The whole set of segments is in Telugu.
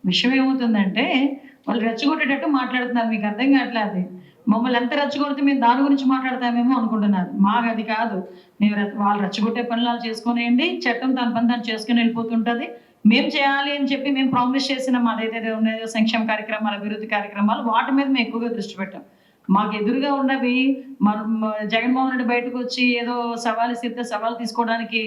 విషయం ఏమవుతుందంటే వాళ్ళు రెచ్చగొట్టేటట్టు మాట్లాడుతున్నారు. మీకు అర్థం కావట్లే అది. మమ్మల్ని ఎంత రెచ్చగొడితే మేము దాని గురించి మాట్లాడతామేమో అనుకుంటున్నారు. మాకు అది కాదు. మేము వాళ్ళు రెచ్చగొట్టే పనులు వాళ్ళు చేసుకునేయండి. చట్టం తన పని తను చేసుకుని వెళ్ళిపోతుంటది. మేము చేయాలి అని చెప్పి మేము ప్రామిస్ చేసినాం అదైతే ఉన్నాయో సంక్షేమ కార్యక్రమాలు, అభివృద్ధి కార్యక్రమాలు వాటి మీద మేము ఎక్కువగా దృష్టి పెట్టాం. మాకు ఎదురుగా ఉన్నవి జగన్మోహన్ రెడ్డి బయటకు వచ్చి ఏదో సవాలు ఇస్తే సవాలు తీసుకోవడానికి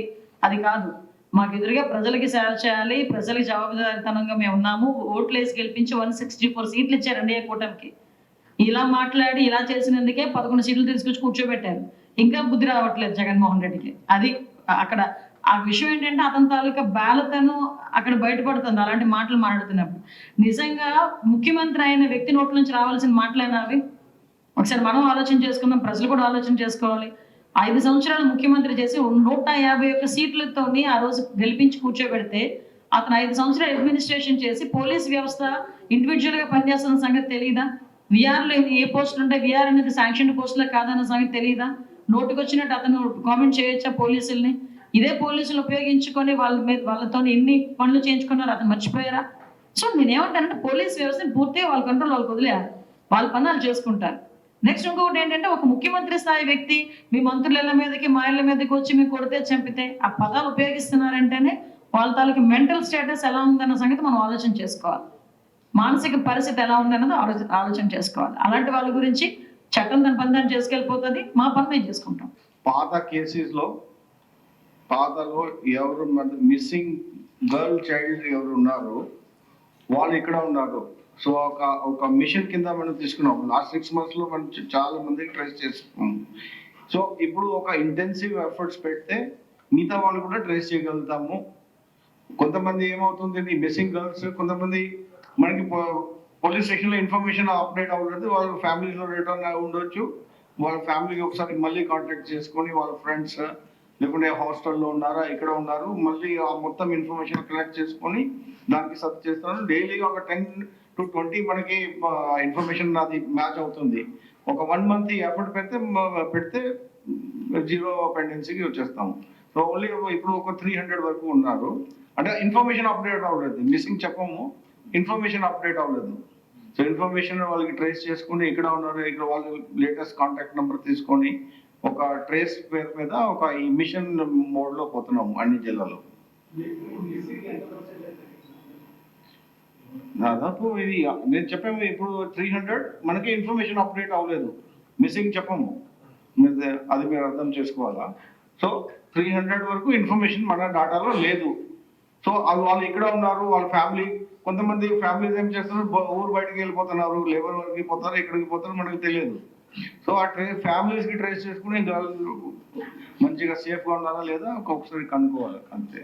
అది కాదు. మాకు ఎదురుగా ప్రజలకి సేవ చేయాలి, ప్రజలకి జవాబుదారితనంగా మేము ఉన్నాము. ఓట్లేసి గెలిపించి 164 సీట్లు ఇచ్చారు ఎన్డీఏ కూటమికి. ఇలా మాట్లాడి ఇలా చేసినందుకే 11 సీట్లు తీసుకొచ్చి కూర్చోబెట్టారు. ఇంకా బుద్ధి రావట్లేదు జగన్మోహన్ రెడ్డికి. అది అక్కడ ఆ విషయం ఏంటంటే అతని తాలూకా బాలతను అక్కడ బయటపడుతుంది అలాంటి మాటలు మాట్లాడుతున్నప్పుడు. నిజంగా ముఖ్యమంత్రి అయిన వ్యక్తి నోట్ల నుంచి రావాల్సిన మాటలేనా అవి? ఒకసారి మనం ఆలోచన చేసుకుందాం, ప్రజలు కూడా ఆలోచన చేసుకోవాలి. 5 సంవత్సరాలు ముఖ్యమంత్రి చేసి 151 సీట్లతోని ఆ రోజు గెలిపించి కూర్చోబెడితే అతను 5 సంవత్సరాలు అడ్మినిస్ట్రేషన్ చేసి పోలీస్ వ్యవస్థ ఇండివిజువల్ గా పనిచేస్తున్న సంగతి తెలియదా? విఆర్లో ఏ పోస్టులు ఉంటాయి, విఆర్ అనేది శాంక్షన్ పోస్టులో కాదన్న సంగతి తెలియదా? నోటుకు వచ్చినట్టు అతను కామెంట్ చేయొచ్చా పోలీసుల్ని? ఇదే పోలీసులు ఉపయోగించుకొని వాళ్ళతో ఎన్ని పనులు చేయించుకున్నారు అతను మర్చిపోయారా? సో నేనేమంటానంటే పోలీస్ వ్యవస్థను పూర్తిగా వాళ్ళ కంట్రోల్ వాళ్ళకి వదిలేయాలి, వాళ్ళ పనులు చేసుకుంటారు. నెక్స్ట్ ఇంకొకటి ఏంటంటే ఒక ముఖ్యమంత్రి స్థాయి వ్యక్తి మీ మంత్రుల మీదకి మా ఇళ్ళ మీదకి వచ్చి మీకు కొడితే చంపితే ఆ పదాలు ఉపయోగిస్తున్నారంటేనే వాళ్ళ తాలూకు మెంటల్ స్టేటస్ ఎలా ఉందన్న సంగతి మనం ఆలోచన చేసుకోవాలి. మానసిక పరిస్థితి ఎలా ఉందన్నది ఆలోచన చేసుకోవాలి. అలాంటి వాళ్ళ గురించి చట్టం తన పని దాన్ని చేసుకెళ్ళిపోతుంది, మా పని మేము చేసుకుంటాం. పాత కేసెస్లో పాతలో ఎవరు మిస్సింగ్ గర్ల్ చైల్డ్ ఎవరు ఉన్నారో వాళ్ళు ఇక్కడ ఉన్నారు. సో ఒక మిషన్ కింద మనం తీసుకున్నాం. లాస్ట్ 6 months లో మనం చాలా మందికి ట్రేస్ చేసుకున్నాం. సో ఇప్పుడు ఒక ఇంటెన్సివ్ ఎఫర్ట్స్ పెడితే మిగతా వాళ్ళు కూడా ట్రేస్ చేయగలుగుతాము. కొంతమంది ఏమవుతుంది, మిస్సింగ్ గర్ల్స్ కొంతమంది మనకి పోలీస్ స్టేషన్లో ఇన్ఫర్మేషన్ అప్డేట్ అవ్వలేదు, వాళ్ళ ఫ్యామిలీలో రిటర్న్ ఉండొచ్చు. వాళ్ళ ఫ్యామిలీకి ఒకసారి మళ్ళీ కాంటాక్ట్ చేసుకొని వాళ్ళ ఫ్రెండ్స్ లేకుంటే హాస్టల్లో ఉన్నారా ఇక్కడ ఉన్నారు మళ్ళీ ఆ మొత్తం ఇన్ఫర్మేషన్ కలెక్ట్ చేసుకొని దానికి సర్చ్ చేస్తున్నారు. డైలీ ఒక 10 to 20 మనకి ఇన్ఫర్మేషన్ అది మ్యాచ్ అవుతుంది. ఒక 1 month ఎఫర్ట్ పెడితే 0 పెండెన్సీకి వచ్చేస్తాము. సో ఓన్లీ ఇప్పుడు ఒక 300 వరకు ఉన్నారు. అంటే ఇన్ఫర్మేషన్ అప్డేట్ అవ్వలేదు, మిస్సింగ్ చెప్పము, ఇన్ఫర్మేషన్ అప్డేట్ అవ్వలేదు. సో ఇన్ఫర్మేషన్ వాళ్ళకి ట్రేస్ చేసుకుని ఇక్కడ ఉన్నారు, ఇక్కడ వాళ్ళు లేటెస్ట్ కాంటాక్ట్ నెంబర్ తీసుకొని ఒక ట్రేస్ పేరు మీద ఒక ఈ మిషన్ మోడ్లో పోతున్నాము అన్ని జిల్లాలో. దాదాపు ఇది నేను చెప్పాము ఇప్పుడు 300 మనకి ఇన్ఫర్మేషన్ అప్డేట్ అవ్వలేదు, మిస్సింగ్ చెప్పము, అది మీరు అర్థం చేసుకోవాలా. సో 300 వరకు ఇన్ఫర్మేషన్ మన డాటాలో లేదు. సో వాళ్ళు ఇక్కడ ఉన్నారు, వాళ్ళ ఫ్యామిలీ కొంతమంది ఫ్యామిలీస్ ఏం చేస్తున్నారు, ఊరు బయటకు వెళ్ళిపోతున్నారు, లేబర్ వర్క్కి పోతారు, ఎక్కడికి పోతారో మనకు తెలియదు. సో ఆ ఫ్యామిలీస్కి ట్రేస్ చేసుకుని మంచిగా సేఫ్గా ఉన్నారా లేదా ఒక్కొక్కసారి కనుక్కోవాలి అంతే.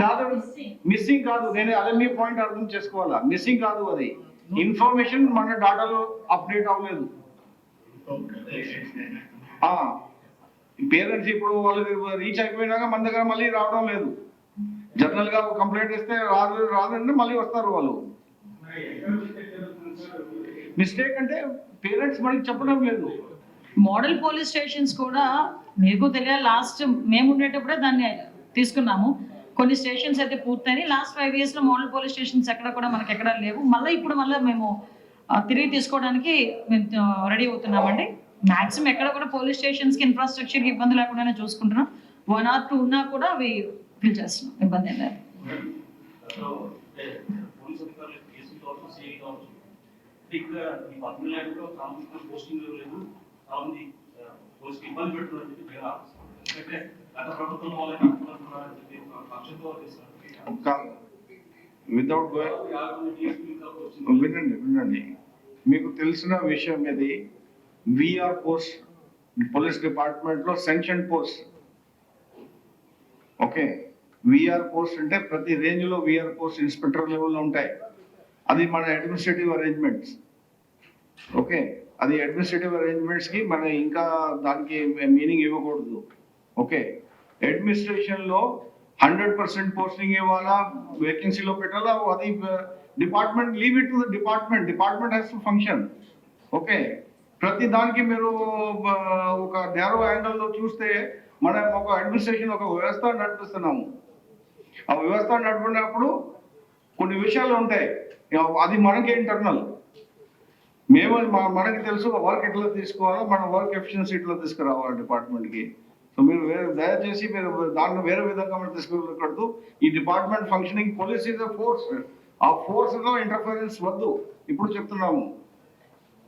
కాదు మిస్సింగ్ కాదు, నేను అదే మీ పాయింట్ అర్థం చేసుకోవాలా. మిస్సింగ్ కాదు, అది ఇన్ఫర్మేషన్ మన డాటాలో అప్డేట్ అవ్వలేదు. పేరెంట్స్ ఇప్పుడు వాళ్ళకి రీచ్ అయిపోయినాక మన దగ్గర మళ్ళీ రావడం లేదు. జనరల్ గా కంప్లైంట్ ఇస్తే రాదంటే మళ్ళీ వస్తారు వాళ్ళు. మిస్టేక్ అంటే పేరెంట్స్ మనకి చెప్పడం లేదు. మోడల్ పోలీస్ స్టేషన్స్ కూడా మీకు తెలియాలి, లాస్ట్ మేము ఉండేటప్పుడే దాన్ని తీసుకున్నాము. కొన్ని స్టేషన్స్ అయితే పూర్తయి లాస్ట్ 5 years లో మోడల్ పోలీస్ స్టేషన్స్ ఎక్కడ కూడా మనకి ఎక్కడ లేవు. ఇప్పుడు మళ్ళీ మేము తిరిగి తీసుకోవడానికి రెడీ అవుతున్నామండి. మాక్సిమం ఎక్కడ కూడా పోలీస్ స్టేషన్స్కి ఇన్ఫ్రాస్ట్రక్చర్కి ఇబ్బంది లేకుండానే చూసుకుంటున్నాం. 1 or 2 ఉన్నా కూడా అవి ఫిల్ చేస్తున్నాం, ఇబ్బంది ఏం లేదు. వితౌట్ వినండి, మీకు తెలిసిన విషయం ఇది. విఆర్ పోస్ట్ పోలీస్ డిపార్ట్మెంట్ లో sanction post. Okay, VR post అంటే ప్రతి రేంజ్ లో విఆర్ పోస్ట్ ఇన్స్పెక్టర్ లెవెల్లో ఉంటాయి. అది మన అడ్మినిస్ట్రేటివ్ అరేంజ్మెంట్స్. ఓకే, అది అడ్మినిస్ట్రేటివ్ అరేంజ్మెంట్స్ కి మన ఇంకా దానికి మీనింగ్ ఇవ్వకూడదు. ఓకే, అడ్మినిస్ట్రేషన్ లో 100% పోస్టింగ్ ఇవ్వాలా, వేకెన్సీలో పెట్టాలా, అది department, leave it to the department has to function. Okay, ప్రతి దానికి మీరు ఒక నేరో యాంగిల్లో చూస్తే మనం ఒక అడ్మినిస్ట్రేషన్ ఒక వ్యవస్థ నడిపిస్తున్నాము. ఆ వ్యవస్థ నడిపినప్పుడు కొన్ని విషయాలు ఉంటాయి, అది మనకి ఇంటర్నల్. మేము మనకి తెలుసు వర్క్ ఎట్లా తీసుకోవాలో, మన వర్క్ ఎఫిషియన్సీ ఎట్లా తీసుకురావాలి డిపార్ట్మెంట్కి. సో మీరు దయచేసి మీరు దాన్ని వేరే విధంగా మనం తీసుకెళ్ళకూడదు. ఈ department functioning, police is a force, ఆ ఫోర్స్లో ఇంటర్ఫరెన్స్ వద్దు. ఇప్పుడు చెప్తున్నాము,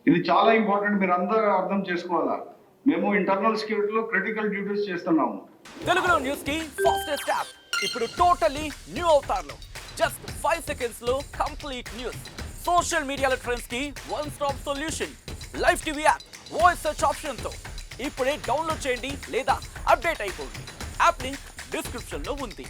ఇది చాలా ఇంపార్టెంట్, మీరు అందరూ అర్థం చేసుకోవాలా. మేము ఇంటర్నల్ సెక్యూరిటీలో క్రిటికల్ డ్యూటీస్ చేస్తున్నాము. తెలుగులో న్యూస్ కి ఫాస్టెస్ట్ యాప్ ఇప్పుడు టోటలీ న్యూ అవతార్లో జస్ట్ 5 seconds లో కంప్లీట్ న్యూస్. సోషల్ మీడియాలో ట్రెండ్స్ కి one stop solution. Live TV app voice search option తో ఇప్పుడే డౌన్లోడ్ చేయండి లేదా అప్డేట్ అయిపోండి. యాప్ లింక్ డిస్క్రిప్షన్ లో ఉంది.